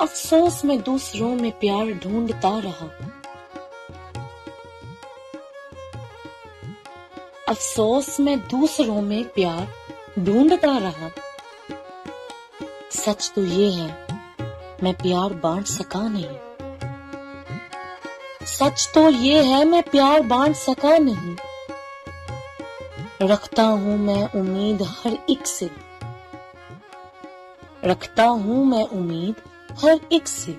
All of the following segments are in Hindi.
अफसोस में दूसरों में प्यार ढूंढता रहा। अफसोस में दूसरों में प्यार ढूंढता रहा। सच तो ये है मैं प्यार बांट सका नहीं। सच तो ये है मैं प्यार बांट सका नहीं। रखता हूं मैं उम्मीद हर एक से। रखता हूं मैं उम्मीद हर एक से,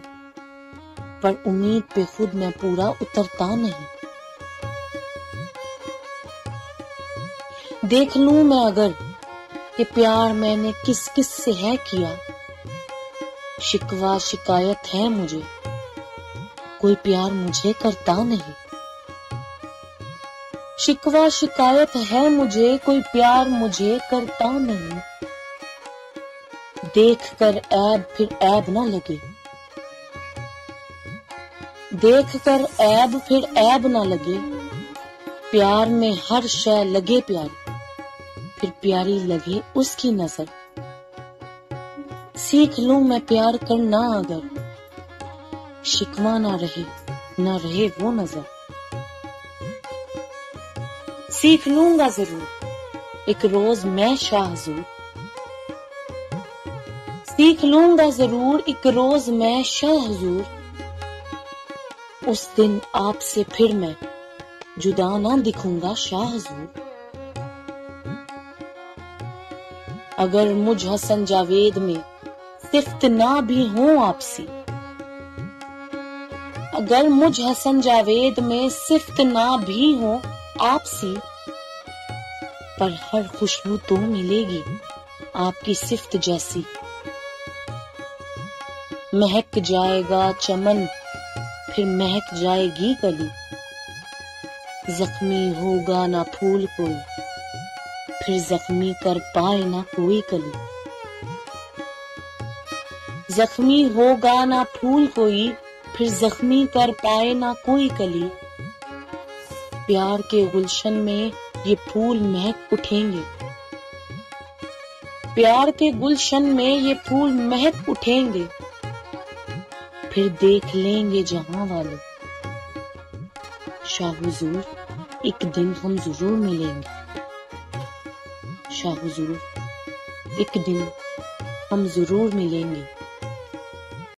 पर उम्मीद पे खुद मैं पूरा उतरता नहीं। देख लूं मैं अगर कि प्यार मैंने किस किस से है किया। शिकवा शिकायत है मुझे, कोई प्यार मुझे करता नहीं। शिकवा शिकायत है मुझे, कोई प्यार मुझे करता नहीं। देख कर ऐब फिर ऐब ना लगे। देख कर ऐब फिर ऐब ना लगे। प्यार में हर शय लगे प्यारी, फिर प्यारी लगे उसकी नजर। सीख लूं मैं प्यार करना अगर, शिकवा ना रहे वो नजर। सीख लूंगा जरूर एक रोज मैं शाह हुजूर। सीख लूंगा जरूर एक रोज मैं शाह हुजूर। उस दिन आपसे फिर मैं जुदा ना दिखूंगा शाह हुजूर। अगर मुझ हसन जावेद में सिफ्त ना भी हो आपसी। अगर मुझ हसन जावेद में सिफ्त ना भी हो आपसी, पर हर खुशबू तो मिलेगी आपकी सिफ्त जैसी। महक जाएगा चमन फिर महक जाएगी कली। जख्मी होगा ना फूल कोई, फिर जख्मी कर पाए ना कोई कली। जख्मी होगा ना फूल कोई, फिर जख्मी कर पाए ना कोई कली। प्यार के गुलशन में ये फूल महक उठेंगे। प्यार के गुलशन में ये फूल महक उठेंगे। फिर देख लेंगे जहां वाले शाह हुजूर, एक दिन हम जरूर मिलेंगे। शाह हुजूर, एक दिन हम जरूर मिलेंगे।